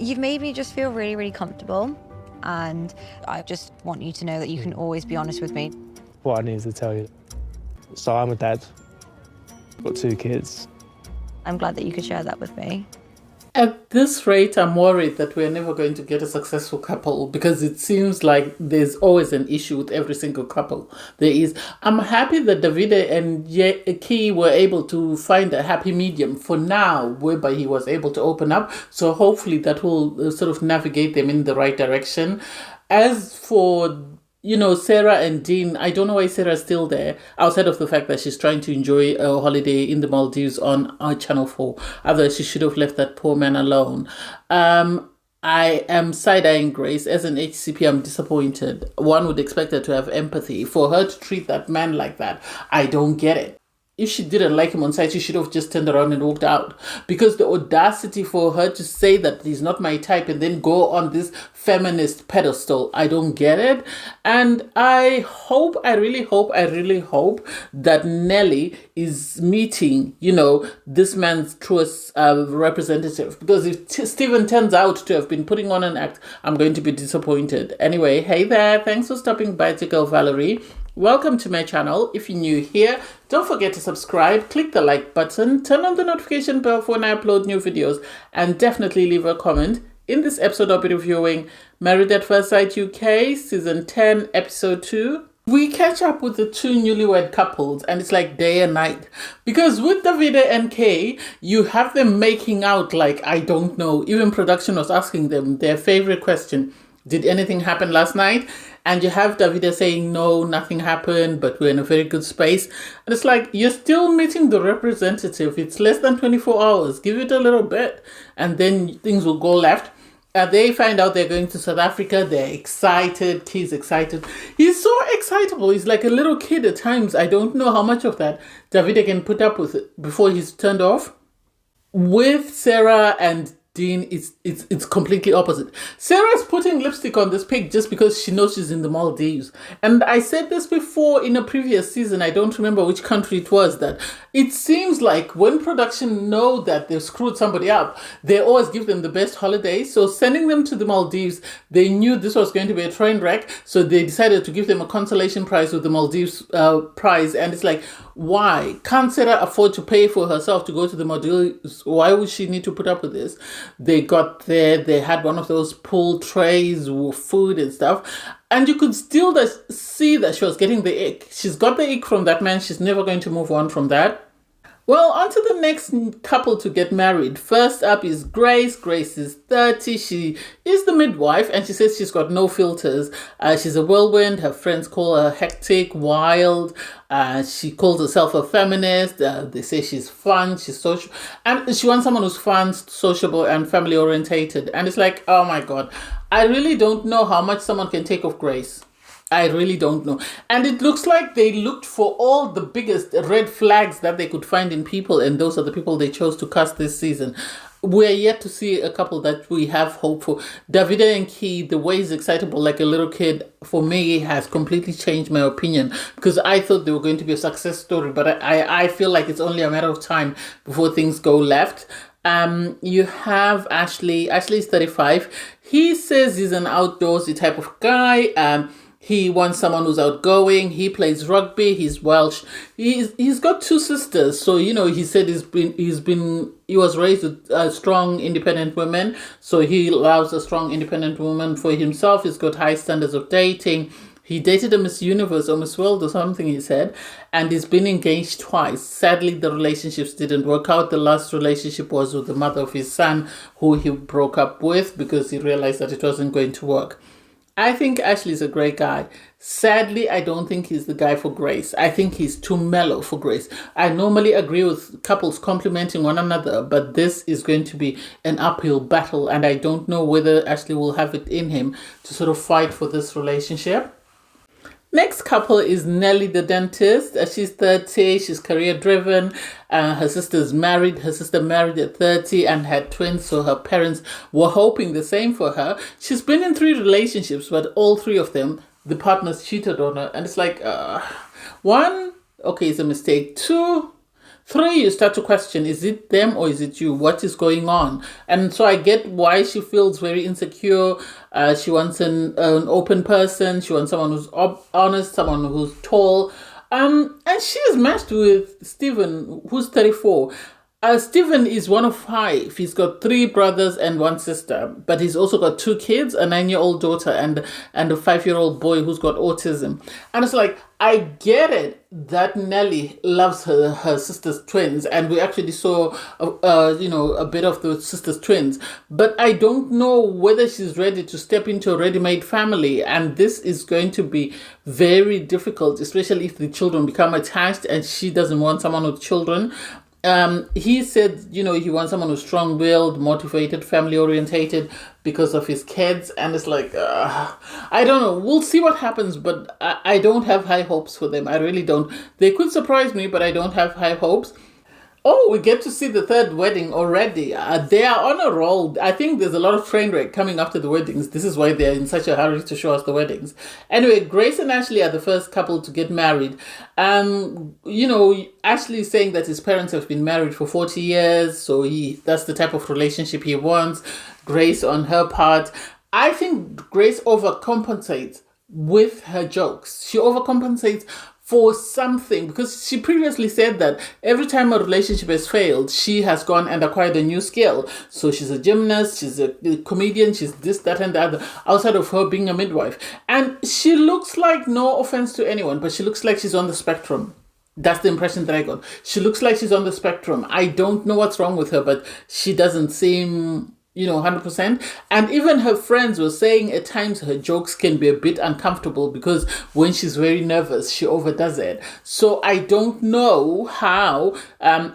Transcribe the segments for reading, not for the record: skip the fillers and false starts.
You've made me just feel really, really comfortable. And I just want you to know that you can always be honest with me. What I need to tell you. So I'm a dad. I've got 2 kids. I'm glad that you could share that with me. At this rate, I'm worried that we're never going to get a successful couple, because it seems like there's always an issue with every single couple. There is. I'm happy that Davide and Keye were able to find a happy medium for now, whereby he was able to open up. So hopefully that will sort of navigate them in the right direction. As for Sarah and Dean, I don't know why Sarah's still there, outside of the fact that she's trying to enjoy a holiday in the Maldives on Channel 4. Otherwise, she should have left that poor man alone. I am side-eyeing Grace. As an HCP, I'm disappointed. One would expect her to have empathy. For her to treat that man like that, I don't get it. If she didn't like him on site, she should have just turned around and walked out. Because the audacity for her to say that he's not my type and then go on this feminist pedestal, I don't get it. And I really hope that Nelly is meeting, this man's truest representative. Because if Steven turns out to have been putting on an act, I'm going to be disappointed. Anyway, hey there. Thanks for stopping by, to girl Valerie. Welcome to my channel. If you're new here, don't forget to subscribe, click the like button, turn on the notification bell for when I upload new videos, and definitely leave a comment. In this episode, I'll be reviewing Married at First Sight UK, Season 10, Episode 2. We catch up with the 2 newlywed couples, and it's like day and night. Because with Davide and Keye, you have them making out like, I don't know. Even production was asking them their favorite question. Did anything happen last night? And you have Davide saying, no, nothing happened, but we're in a very good space. And it's like, you're still meeting the representative. It's less than 24 hours. Give it a little bit, and then things will go left. They find out they're going to South Africa. They're excited. He's excited. He's so excitable. He's like a little kid at times. I don't know how much of that Davide can put up with it before he's turned off. With Sarah and Dean, it's completely opposite. Sarah's putting lipstick on this pig just because she knows she's in the Maldives. And I said this before in a previous season, I don't remember which country it was, that it seems like when production know that they've screwed somebody up, they always give them the best holiday. So sending them to the Maldives, they knew this was going to be a train wreck. So they decided to give them a consolation prize with the Maldives prize. And it's like, why? Can't Sarah afford to pay for herself to go to the Maldives? Why would she need to put up with this? They got there, they had one of those pull trays with food and stuff, and you could still see that she was getting the ick. She's got the ick from that man. She's never going to move on from that. Well, on to the next couple to get married. First up is Grace. Grace is 30. She is the midwife, and she says she's got no filters. She's a whirlwind. Her friends call her hectic, wild. She calls herself a feminist. They say she's fun, she's social. And she wants someone who's fun, sociable, and family-orientated. And it's like, oh my God. I really don't know how much someone can take of Grace. I really don't know. And it looks like they looked for all the biggest red flags that they could find in people, and those are the people they chose to cast this season. We're yet to see a couple that we have hope for. Davide and Keye, the way he's excitable like a little kid, for me, has completely changed my opinion, because I thought they were going to be a success story, but I feel like it's only a matter of time before things go left. You have Ashley. Ashley's 35. He says he's an outdoorsy type of guy. He wants someone who's outgoing. He plays rugby. He's Welsh. He's got 2 sisters. So, he said he was raised with strong, independent women. So he loves a strong, independent woman for himself. He's got high standards of dating. He dated a Miss Universe or Miss World or something, he said, and he's been engaged twice. Sadly, the relationships didn't work out. The last relationship was with the mother of his son, who he broke up with because he realized that it wasn't going to work. I think Ashley's a great guy. Sadly, I don't think he's the guy for Grace. I think he's too mellow for Grace. I normally agree with couples complimenting one another, but this is going to be an uphill battle, and I don't know whether Ashley will have it in him to sort of fight for this relationship. Next couple is Nelly the dentist. She's 30. She's career driven. Her sister's married. Her sister married at 30 and had twins, so her parents were hoping the same for her. She's been in 3 relationships, but all 3 of them, the partners cheated on her. And it's like, 1, okay, it's a mistake. 2, 3, you start to question, is it them or is it you? What is going on? And so I get why she feels very insecure. She wants an open person. She wants someone who's honest, someone who's tall. And she is matched with Steven, who's 34. Steven is one of 5. He's got 3 brothers and 1 sister, but he's also got 2 kids, a 9-year-old daughter and a 5-year-old boy who's got autism. And it's like, I get it that Nelly loves her sister's twins, and we actually saw a bit of the sister's twins, but I don't know whether she's ready to step into a ready-made family, and this is going to be very difficult, especially if the children become attached and she doesn't want someone with children. He said, he wants someone who's strong-willed, motivated, family-orientated because of his kids. And it's like, I don't know. We'll see what happens, but I don't have high hopes for them. I really don't. They could surprise me, but I don't have high hopes. Oh, we get to see the 3rd wedding already. They are on a roll. I think there's a lot of train wreck coming after the weddings. This is why they're in such a hurry to show us the weddings. Anyway, Grace and Ashley are the first couple to get married. Ashley is saying that his parents have been married for 40 years. So that's the type of relationship he wants. Grace, on her part, I think Grace overcompensates with her jokes. She overcompensates for something, because she previously said that every time a relationship has failed, she has gone and acquired a new skill. So she's a gymnast, she's a comedian, she's this, that, and the other, outside of her being a midwife. And she looks like, no offense to anyone, but she looks like she's on the spectrum. That's the impression that I got. She looks like she's on the spectrum. I don't know what's wrong with her, but she doesn't seem 100%. And even her friends were saying at times her jokes can be a bit uncomfortable because when she's very nervous, she overdoes it. So I don't know how,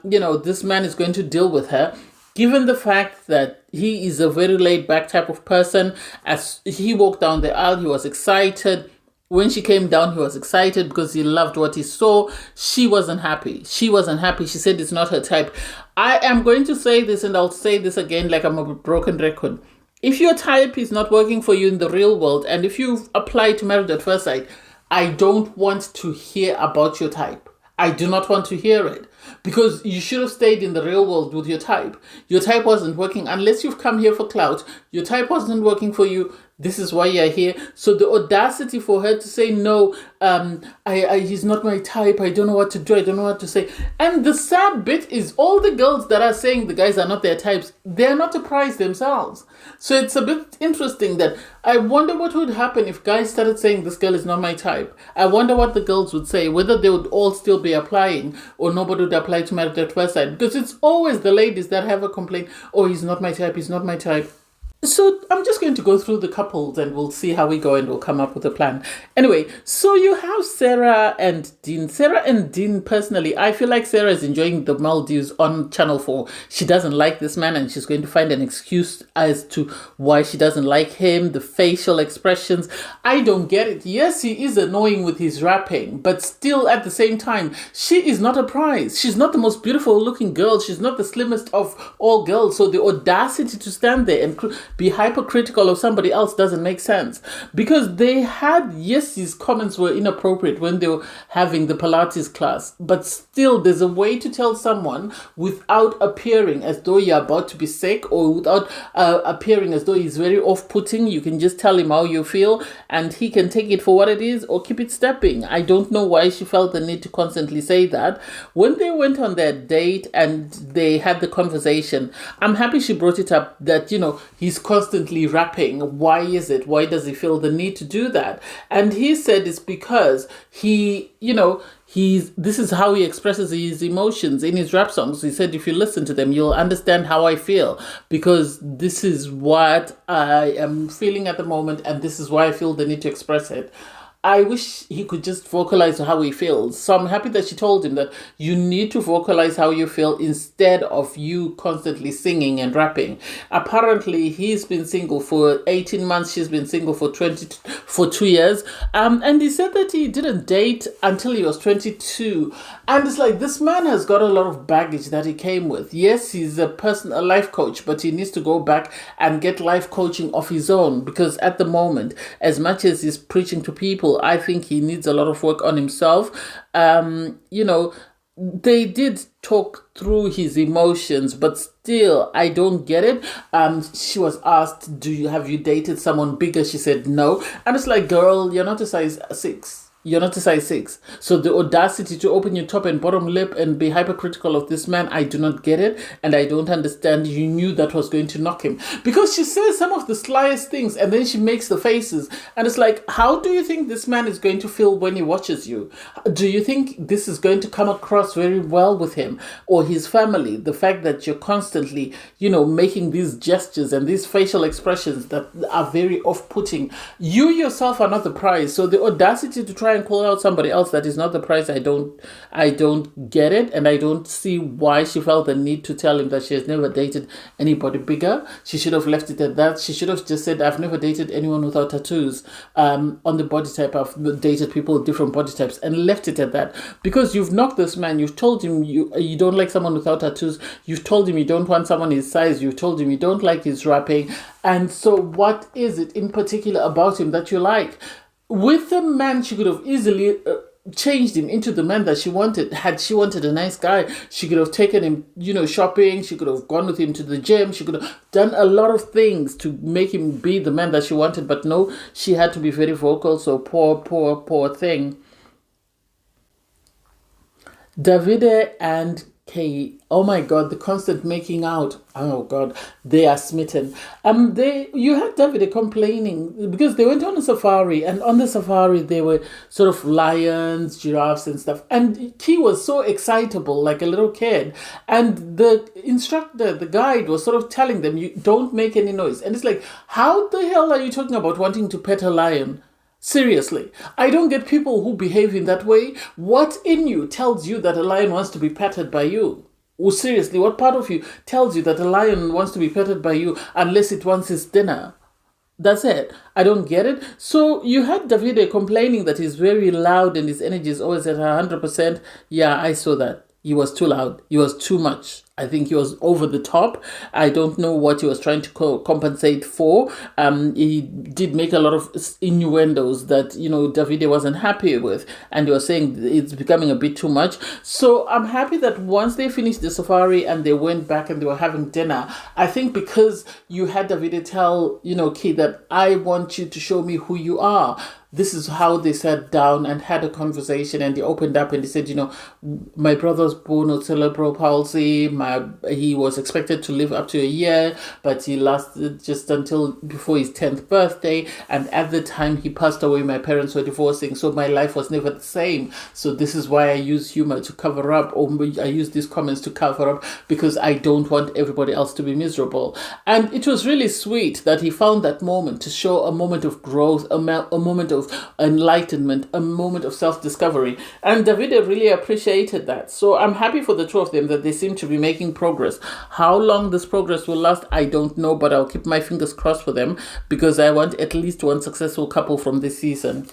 this man is going to deal with her, given the fact that he is a very laid back type of person. As he walked down the aisle, he was excited. When she came down, he was excited because he loved what he saw. She wasn't happy. She said it's not her type. I am going to say this, and I'll say this again like I'm a broken record. If your type is not working for you in the real world, and if you've applied to Marriage at First Sight, I don't want to hear about your type. I do not want to hear it, because you should have stayed in the real world with your type. Your type wasn't working. Unless you've come here for clout, your type wasn't working for you. This is why you're here. So the audacity for her to say, no, he's not my type. I don't know what to do. I don't know what to say. And the sad bit is all the girls that are saying the guys are not their types, they're not a prize themselves. So it's a bit interesting that I wonder what would happen if guys started saying this girl is not my type. I wonder what the girls would say, whether they would all still be applying or nobody would apply to Marriage at First Sight. Because it's always the ladies that have a complaint, oh, he's not my type, he's not my type. So I'm just going to go through the couples and we'll see how we go and we'll come up with a plan. Anyway, so you have Sarah and Dean. Sarah and Dean, personally, I feel like Sarah is enjoying the Maldives on Channel 4. She doesn't like this man and she's going to find an excuse as to why she doesn't like him, the facial expressions. I don't get it. Yes, he is annoying with his rapping, but still at the same time, she is not a prize. She's not the most beautiful looking girl. She's not the slimmest of all girls. So the audacity to stand there and be hypercritical of somebody else doesn't make sense, because they had, yes, these comments were inappropriate when they were having the Pilates class, but still there's a way to tell someone without appearing as though you're about to be sick, or without appearing as though he's very off-putting. You can just tell him how you feel and he can take it for what it is or keep it stepping. I don't know why she felt the need to constantly say that. When they went on their date and they had the conversation, I'm happy she brought it up that, he's constantly rapping. Why is it? Why does he feel the need to do that? And he said it's because he, this is how he expresses his emotions in his rap songs. He said, if you listen to them, you'll understand how I feel, because this is what I am feeling at the moment, and this is why I feel the need to express it. I wish he could just vocalize how he feels. So I'm happy that she told him that you need to vocalize how you feel instead of you constantly singing and rapping. Apparently, he's been single for 18 months. She's been single for 2 years. And he said that he didn't date until he was 22. And it's like, this man has got a lot of baggage that he came with. Yes, he's a life coach, but he needs to go back and get life coaching of his own, because at the moment, as much as he's preaching to people, I think he needs a lot of work on himself. they did talk through his emotions, but still, I don't get it. She was asked, have you dated someone bigger? She said no. And it's like, girl, you're not a size 6. You're not a size 6. So the audacity to open your top and bottom lip and be hypercritical of this man, I do not get it. And I don't understand. You knew that was going to knock him. Because she says some of the slyest things and then she makes the faces. And it's like, how do you think this man is going to feel when he watches you? Do you think this is going to come across very well with him or his family? The fact that you're constantly, making these gestures and these facial expressions that are very off-putting. You yourself are not the prize. So the audacity to try and call out somebody else that is not the price, I don't get it, and I don't see why she felt the need to tell him that she has never dated anybody bigger. She should have left it at that. She should have just said, I've never dated anyone without tattoos on the body type. I've dated people with different body types, and left it at that. Because you've knocked this man, you've told him you don't like someone without tattoos, you've told him you don't want someone his size, you've told him you don't like his rapping, and so what is it in particular about him that you like? With the man, she could have easily changed him into the man that she wanted. Had she wanted a nice guy, she could have taken him, shopping. She could have gone with him to the gym. She could have done a lot of things to make him be the man that she wanted. But no, she had to be very vocal. So poor thing. Davide and Keye, oh my God, the constant making out. Oh God, they are smitten. You had Davide complaining because they went on a safari, and on the safari they were sort of lions, giraffes, and stuff. And Keye was so excitable, like a little kid. And the instructor, the guide, was sort of telling them, "You don't make any noise." And it's like, how the hell are you talking about wanting to pet a lion? Seriously, I don't get people who behave in that way. What in you tells you that a lion wants to be petted by you? Oh, seriously, what part of you tells you that a lion wants to be petted by you unless it wants its dinner? That's it. I don't get it. So you had Davide complaining that he's very loud and his energy is always at 100%. Yeah, I saw that. He was too loud. He was too much. I think he was over the top. I don't know what he was trying to compensate for. He did make a lot of innuendos that, Davide wasn't happy with. And he was saying it's becoming a bit too much. So I'm happy that once they finished the safari and they went back and they were having dinner, I think because you had Davide tell, Keye that I want you to show me who you are. This is how they sat down and had a conversation, and they opened up and they said, my brother was born with cerebral palsy. He was expected to live up to a year, but he lasted just until before his 10th birthday. And at the time he passed away, my parents were divorcing. So my life was never the same. So this is why I use humor to cover up, or I use these comments to cover up, because I don't want everybody else to be miserable. And it was really sweet that he found that moment to show a moment of growth, a moment of enlightenment, a moment of self-discovery. And Davide really appreciated that. So I'm happy for the two of them that they seem to be making progress. How long this progress will last, I don't know, but I'll keep my fingers crossed for them because I want at least one successful couple from this season.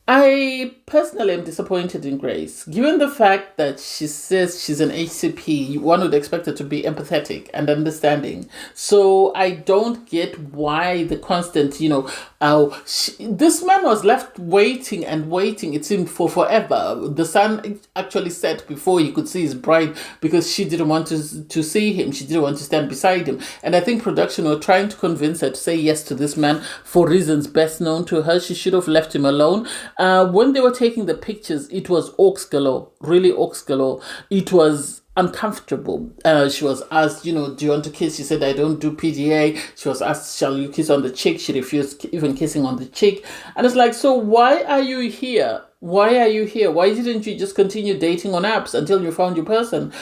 I personally am disappointed in Grace. Given the fact that she says she's an HCP, one would expect her to be empathetic and understanding. So I don't get why the constant, this man was left waiting and waiting, it seemed, for forever. The sun actually set before he could see his bride because she didn't want to see him. She didn't want to stand beside him. And I think production were trying to convince her to say yes to this man for reasons best known to her. She should have left him alone. When they were taking the pictures, it was oaks galore, really oaks galore. It was uncomfortable. She was asked, do you want to kiss? She said, I don't do PDA. She was asked, shall you kiss on the cheek? She refused even kissing on the cheek. And it's like, so why are you here? Why are you here? Why didn't you just continue dating on apps until you found your person?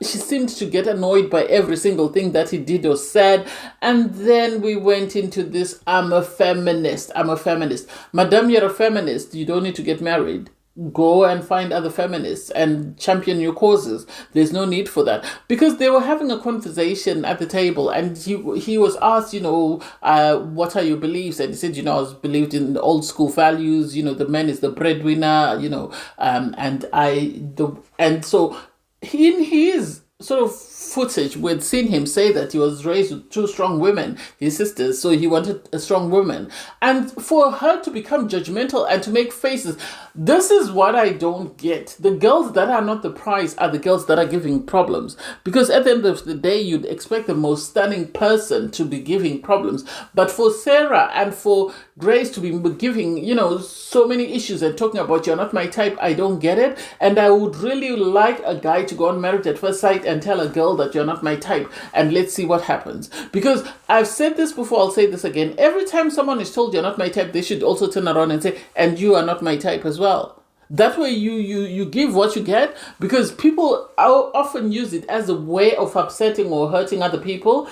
She seemed to get annoyed by every single thing that he did or said. And then we went into this, I'm a feminist. Madam, you're a feminist. You don't need to get married. Go and find other feminists and champion your causes. There's no need for that. Because they were having a conversation at the table and he was asked, what are your beliefs? And he said, I was believed in old school values, the man is the breadwinner, and so in his sort of footage, we'd seen him say that he was raised with two strong women, his sisters, so he wanted a strong woman. And for her to become judgmental and to make faces, this is what I don't get. The girls that are not the prize are the girls that are giving problems. Because at the end of the day, you'd expect the most stunning person to be giving problems. But for Sarah and for Grace to be giving, you know, so many issues and talking about you're not my type, I don't get it. And I would really like a guy to go on Married at First Sight and tell a girl that you're not my type, and let's see what happens. Because I've said this before, I'll say this again. Every time someone is told you're not my type, they should also turn around and say, and you are not my type as well. That way you give what you get, because people often use it as a way of upsetting or hurting other people.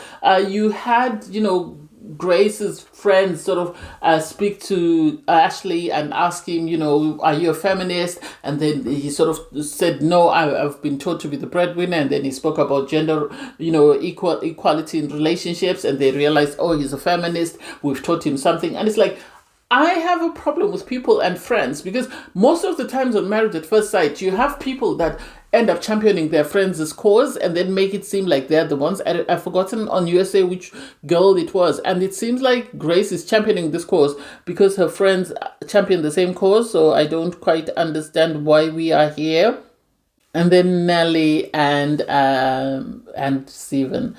You had, you know, Grace's friends sort of speak to Ashley and ask him, you know, are you a feminist? And then he sort of said, no, I've been taught to be the breadwinner. And then he spoke about gender, you know, equality in relationships. And they realized, oh, he's a feminist. We've taught him something. And it's like, I have a problem with people and friends, because most of the times on Married at First Sight, you have people that end up championing their friends' cause and then make it seem like they're the ones. I've forgotten on USA which girl it was. And it seems like Grace is championing this cause because her friends champion the same cause. So I don't quite understand why we are here. And then Nelly and Steven.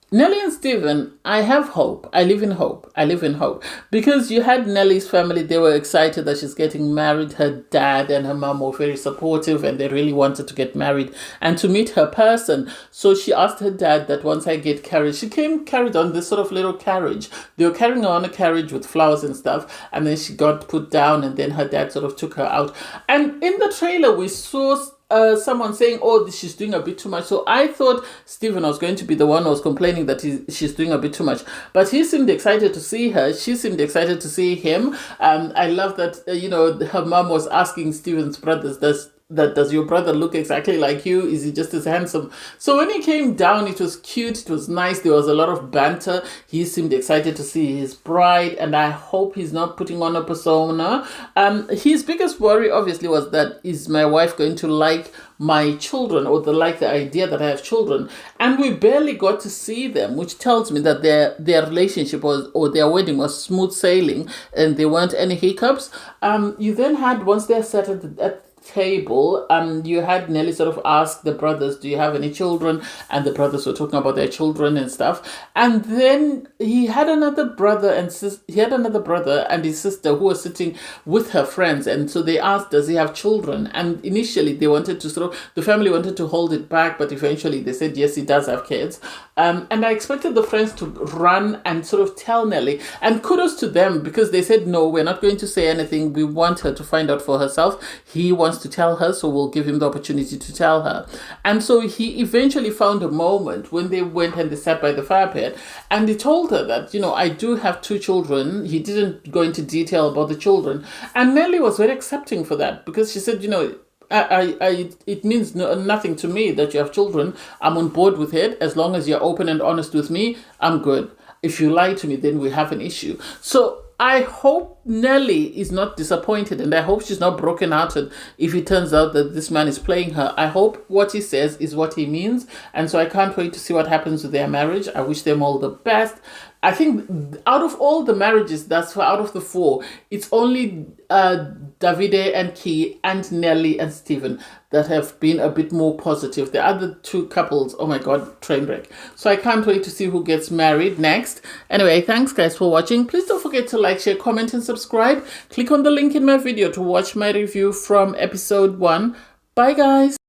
Nelly and Steven, I have hope. I live in hope. I live in hope. Because you had Nelly's family, they were excited that she's getting married. Her dad and her mom were very supportive and they really wanted to get married and to meet her person. So she asked her dad that once I get carried, she came carried on this sort of little carriage. They were carrying her on a carriage with flowers and stuff. And then she got put down and then her dad sort of took her out. And in the trailer, we saw someone saying, oh, she's doing a bit too much. So I thought Steven was going to be the one who was complaining that she's doing a bit too much. But he seemed excited to see her. She seemed excited to see him. I love that, you know, her mom was asking Steven's brothers, does your brother look exactly like you? Is he just as handsome? So when he came down, it was cute. It was nice. There was a lot of banter. He seemed excited to see his bride, and I hope he's not putting on a persona. His biggest worry, obviously, was that is my wife going to like my children or like the idea that I have children? And we barely got to see them, which tells me that their relationship was, or their wedding was smooth sailing and there weren't any hiccups. You then had, once they're sat at table, you had Nelly sort of ask the brothers, do you have any children? And the brothers were talking about their children and stuff. And then he had another brother and his sister who were sitting with her friends, and so they asked, does he have children? And initially they wanted to the family wanted to hold it back, but eventually they said yes, he does have kids. And I expected the friends to run and sort of tell Nelly, and kudos to them, because they said, no, we're not going to say anything, we want her to find out for herself. He wants to tell her, so we'll give him the opportunity to tell her. And so he eventually found a moment when they went and they sat by the fire pit, and he told her that, you know, I do have 2 children. He didn't go into detail about the children, and Nelly was very accepting for that, because she said, you know, it means nothing to me that you have children. I'm on board with it. As long as you're open and honest with me, I'm good. If you lie to me, then we have an issue. So I hope Nelly is not disappointed, and I hope she's not brokenhearted if it turns out that this man is playing her. I hope what he says is what he means, and so I can't wait to see what happens with their marriage. I wish them all the best. I think out of all the marriages, out of the 4, it's only Davide and Keye and Nelly and Steven that have been a bit more positive. The other 2 couples, oh my God, train wreck. So I can't wait to see who gets married next. Anyway, thanks guys for watching. Please don't forget to like, share, comment, and subscribe. Click on the link in my video to watch my review from episode 1. Bye guys.